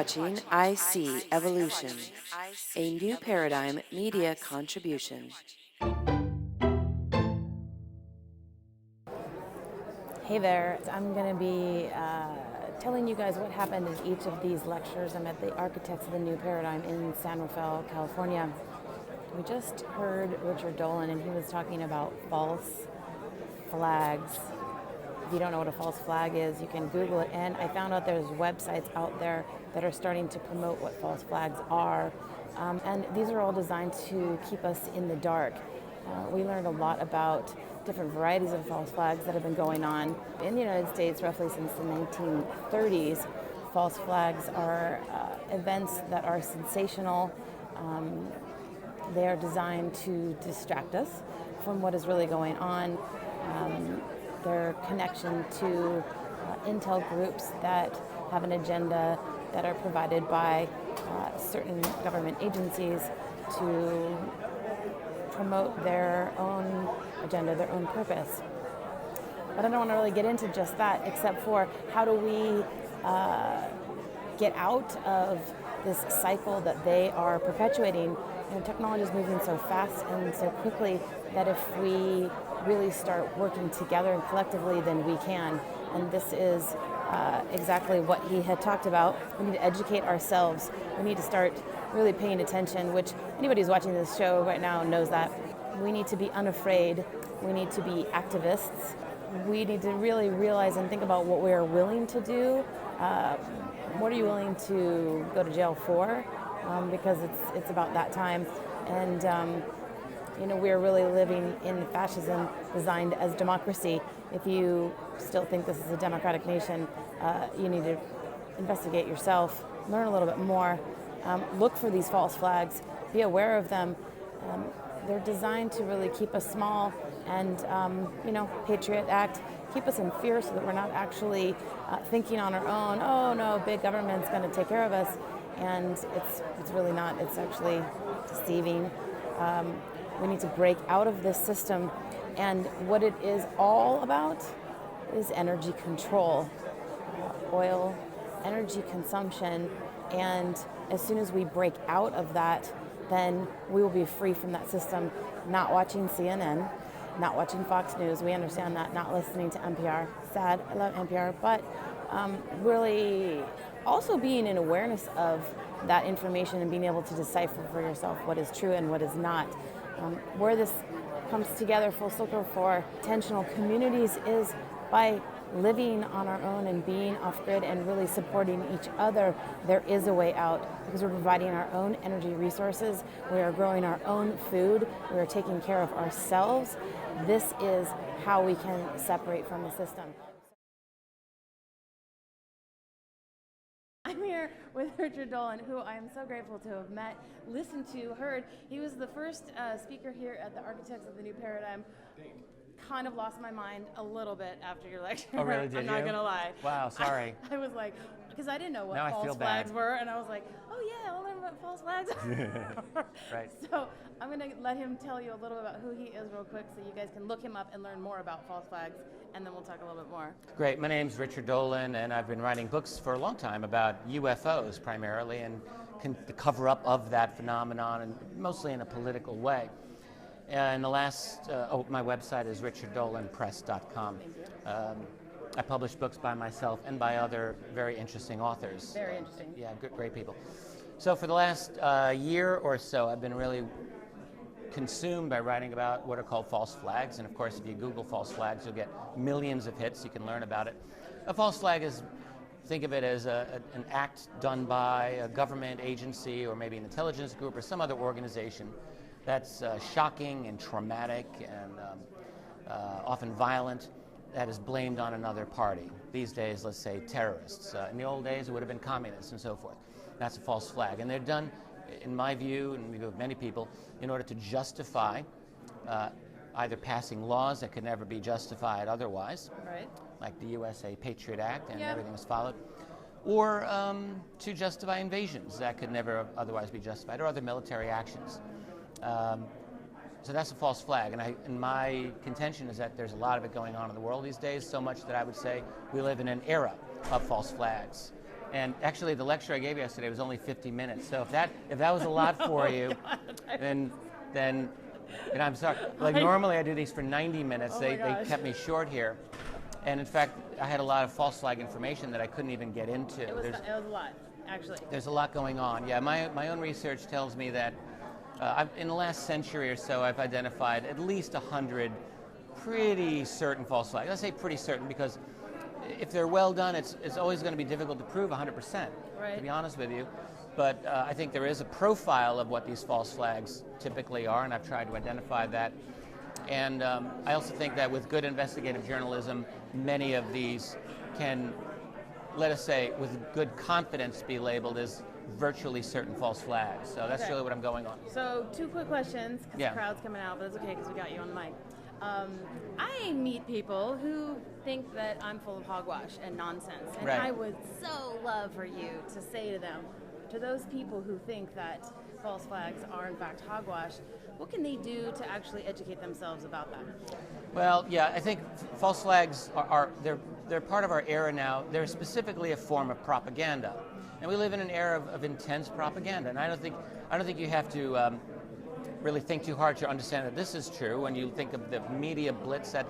watching I See Evolution, a new paradigm media contribution. Hey there, I'm going to be telling you guys what happened in each of these lectures. I'm at the Architects of the New Paradigm in San Rafael, California. We just heard Richard Dolan, and he was talking about false flags. If you don't know what a false flag is, you can Google it, and I found out there's websites out there that are starting to promote what false flags are, and these are all designed to keep us in the dark. We learned a lot about different varieties of false flags that have been going on in the United States roughly since the 1930s. False flags are events that are sensational. They are designed to distract us from what is really going on. Their connection to intel groups that have an agenda that are provided by certain government agencies to promote their own agenda, their own purpose. But I don't want to really get into just that, except for how do we get out of this cycle that they are perpetuating. You know, technology is moving so fast and so quickly that if we really start working together and collectively, then we can. And this is exactly what he had talked about. We need to educate ourselves. We need to start really paying attention, which anybody who's watching this show right now knows that. We need to be unafraid. We need to be activists. We need to really realize and think about what we are willing to do. What are you willing to go to jail for? Because it's about that time. And we're really living in fascism designed as democracy. If you still think this is a democratic nation, you need to investigate yourself, learn a little bit more, look for these false flags, be aware of them. They're designed to really keep us small and, Patriot Act, keep us in fear so that we're not actually thinking on our own, oh no, big government's going to take care of us. And it's really not. It's actually deceiving. We need to break out of this system. And what it is all about is energy control, oil, energy consumption. And as soon as we break out of that, then we will be free from that system, not watching CNN, not watching Fox News. We understand that, not listening to NPR. Sad, I love NPR, but really also being in awareness of that information and being able to decipher for yourself what is true and what is not. Where this comes together full circle for intentional communities is by living on our own and being off-grid and really supporting each other. There is a way out because we're providing our own energy resources. We are growing our own food. We are taking care of ourselves. This is how we can separate from the system. I'm here with Richard Dolan, who I am so grateful to have met, listened to, heard. He was the first speaker here at the Architects of the New Paradigm. Kind of lost my mind a little bit after your lecture. Oh, really? Did I'm not going to lie. Wow, sorry. I was like, because I didn't know what Now I false feel flags bad. were, and I was like, oh yeah, I'll learn what false flags are. Right. So I'm going to let him tell you a little bit about who he is real quick so you guys can look him up and learn more about false flags, and then we'll talk a little bit more. Great. My name's Richard Dolan, and I've been writing books for a long time about UFOs primarily and the cover-up of that phenomenon, and mostly in a political way. And the last, my website is richarddolanpress.com. I publish books by myself and by other very interesting authors. Very interesting. Yeah, great people. So for the last year or so, I've been really consumed by writing about what are called false flags. And of course, if you Google false flags, you'll get millions of hits. You can learn about it. A false flag is, think of it as an act done by a government agency or maybe an intelligence group or some other organization that's shocking and traumatic and often violent, that is blamed on another party. These days, let's say terrorists. In the old days, it would have been communists and so forth. That's a false flag. And they're done, in my view, and the view of many people, in order to justify either passing laws that could never be justified otherwise, Right. like the USA Patriot Act and everything was followed, or to justify invasions that could never otherwise be justified, or other military actions. So that's a false flag, and my contention is that there's a lot of it going on in the world these days, so much that I would say we live in an era of false flags. And actually, the lecture I gave yesterday was only 50 minutes. So if that was a lot for you, then and I'm sorry. Like normally I do these for 90 minutes. They kept me short here. And in fact, I had a lot of false flag information that I couldn't even get into. It was a lot, actually. There's a lot going on. Yeah, my own research tells me that in the last century or so, I've identified at least 100 pretty certain false flags. I say pretty certain because if they're well done, it's always going to be difficult to prove 100%, to be honest with you. But I think there is a profile of what these false flags typically are, and I've tried to identify that. And I also think that with good investigative journalism, many of these can, let us say, with good confidence be labeled as virtually certain false flags. So that's really what I'm going on. So 2 quick questions, because the crowd's coming out, but it's okay because we got you on the mic. I meet people who think that I'm full of hogwash and nonsense, and I would so love for you to say to them, to those people who think that false flags are in fact hogwash, what can they do to actually educate themselves about that? Well, yeah, I think false flags they're part of our era now. They're specifically a form of propaganda, and we live in an era of intense propaganda. And I don't think you have to really think too hard to understand that this is true when you think of the media blitz that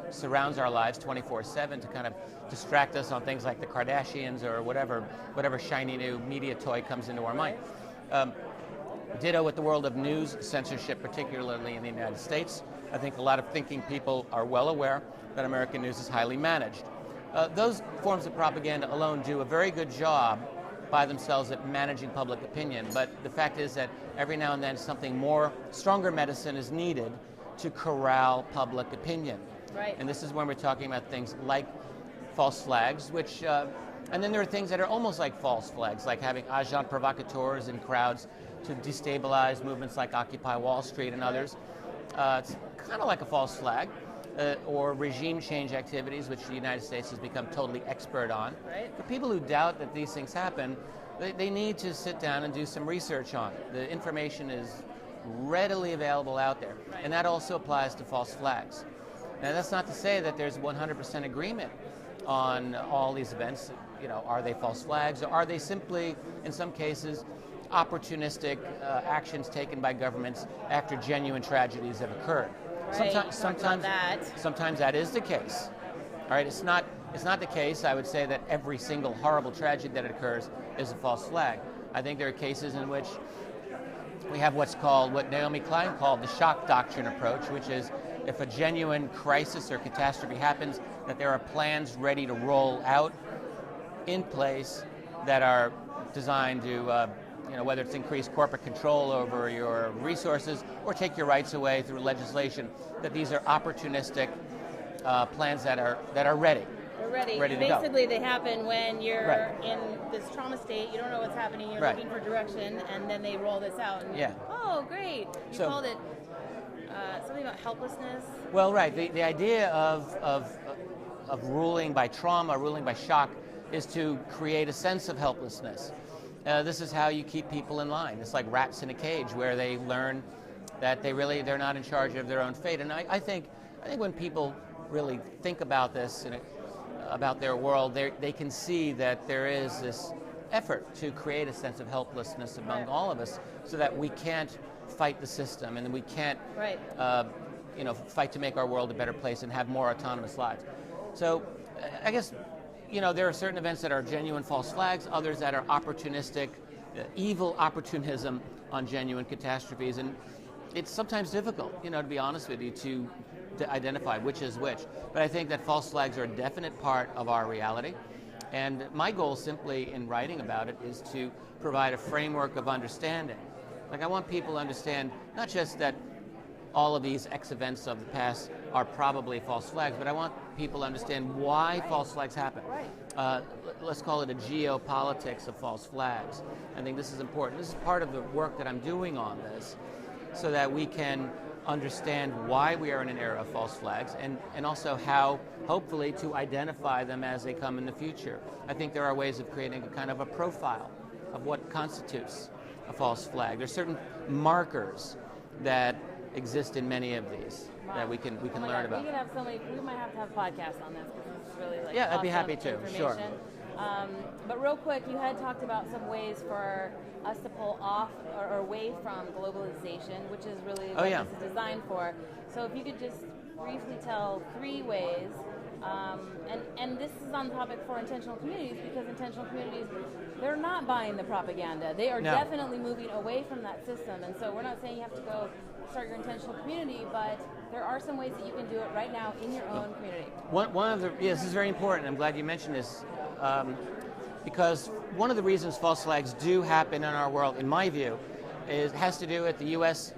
surrounds our lives 24/7 to kind of distract us on things like the Kardashians or whatever shiny new media toy comes into our mind. Ditto with the world of news censorship, particularly in the United States. I think a lot of thinking people are well aware that American news is highly managed. Those forms of propaganda alone do a very good job by themselves at managing public opinion, but the fact is that every now and then stronger medicine is needed to corral public opinion. Right. And this is when we're talking about things like false flags, which, and then there are things that are almost like false flags, like having agents provocateurs in crowds to destabilize movements like Occupy Wall Street and others. It's kind of like a false flag. Or regime change activities, which the United States has become totally expert on. Right. For people who doubt that these things happen, they need to sit down and do some research on it. The information is readily available out there, and that also applies to false flags. Now, that's not to say that there's 100% agreement on all these events. You know, are they false flags, or are they simply, in some cases, opportunistic actions taken by governments after genuine tragedies have occurred? Right. Sometimes that is the case. All right, it's not the case, I would say, that every single horrible tragedy that occurs is a false flag. I think there are cases in which we have what Naomi Klein called the shock doctrine approach, which is if a genuine crisis or catastrophe happens, that there are plans ready to roll out in place that are designed to whether it's increase corporate control over your resources or take your rights away through legislation, that these are opportunistic plans that are ready. They're ready. Ready to go. Basically, they happen when you're in this trauma state, you don't know what's happening, you're looking for direction, and then they roll this out. And oh, great. You called it something about helplessness? Well, right. The idea of ruling by trauma, ruling by shock, is to create a sense of helplessness. This is how you keep people in line. It's like rats in a cage, where they learn that they're not in charge of their own fate. And I think when people really think about this and about their world, they can see that there is this effort to create a sense of helplessness among all of us, so that we can't fight the system and we can't fight to make our world a better place and have more autonomous lives. So I guess there are certain events that are genuine false flags, others that are opportunistic, evil opportunism on genuine catastrophes. And it's sometimes difficult, to be honest with you, to identify which is which. But I think that false flags are a definite part of our reality. And my goal simply in writing about it is to provide a framework of understanding. Like, I want people to understand not just that all of these X events of the past are probably false flags, but I want people to understand why false flags happen. Let's call it a geopolitics of false flags. I think this is important. This is part of the work that I'm doing on this, so that we can understand why we are in an era of false flags, and also how, hopefully, to identify them as they come in the future. I think there are ways of creating a kind of a profile of what constitutes a false flag. There's certain markers that exist in many of these that we can learn about. We might have to have a podcast on this, because it's really I'd be happy to. Sure. But real quick, you had talked about some ways for us to pull off or away from globalization, which is really what this is designed for. So if you could just briefly tell 3 ways, and this is on topic for intentional communities, because intentional communities, they're not buying the propaganda. They are definitely moving away from that system. And so we're not saying you have to go start your intentional community, but there are some ways that you can do it right now in your own community. One of the this is very important. I'm glad you mentioned this, because one of the reasons false flags do happen in our world, in my view, has to do with the U.S.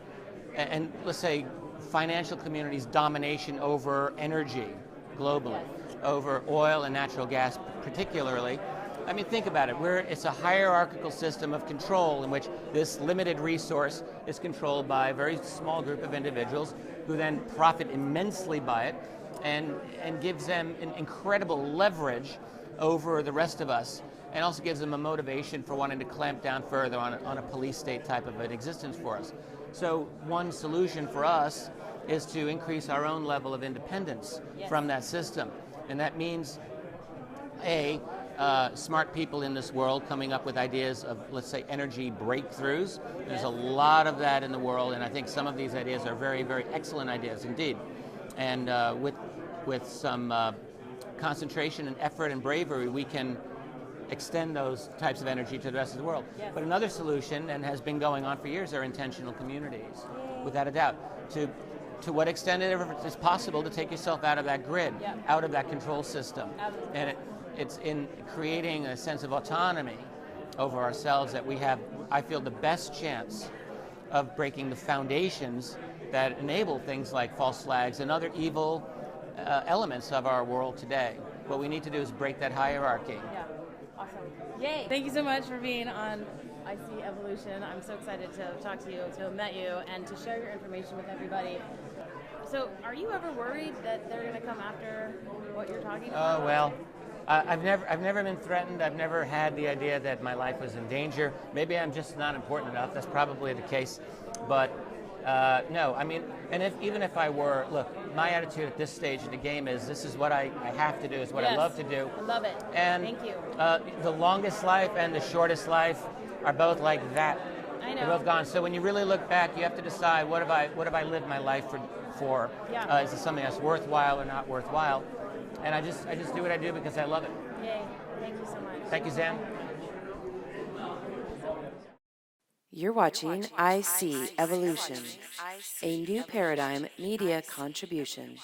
and let's say financial communities' domination over energy globally, over oil and natural gas particularly. I mean, think about it. It's a hierarchical system of control in which this limited resource is controlled by a very small group of individuals who then profit immensely by it and gives them an incredible leverage over the rest of us, and also gives them a motivation for wanting to clamp down further on a police state type of an existence for us. So one solution for us is to increase our own level of independence from that system. And that means, smart people in this world coming up with ideas of, let's say, energy breakthroughs. There's a lot of that in the world, and I think some of these ideas are very, very excellent ideas indeed. And with some concentration and effort and bravery, we can extend those types of energy to the rest of the world. Yes. But another solution, and has been going on for years, are intentional communities, without a doubt. To what extent it is possible to take yourself out of that grid, out of that control system. Absolutely. And it's in creating a sense of autonomy over ourselves that we have, I feel, the best chance of breaking the foundations that enable things like false flags and other evil elements of our world today. What we need to do is break that hierarchy. Yeah, awesome. Yay! Thank you so much for being on I See Evolution. I'm so excited to talk to you, to have met you, and to share your information with everybody. So, are you ever worried that they're going to come after what you're talking about? Oh, well, I've never been threatened. I've never had the idea that my life was in danger. Maybe I'm just not important enough. That's probably the case. But no, I mean, and even if I were, look, my attitude at this stage of the game is this is what I have to do, is what I love to do. I love it. And thank you. The longest life and the shortest life are both like that. I know. They're both gone. So when you really look back, you have to decide, what have I lived my life for? Yeah. Is it something that's worthwhile or not worthwhile? And I just do what I do because I love it. Yay. Thank you so much. Thank you, Zan. You're watching I See Evolution, a new paradigm media contribution.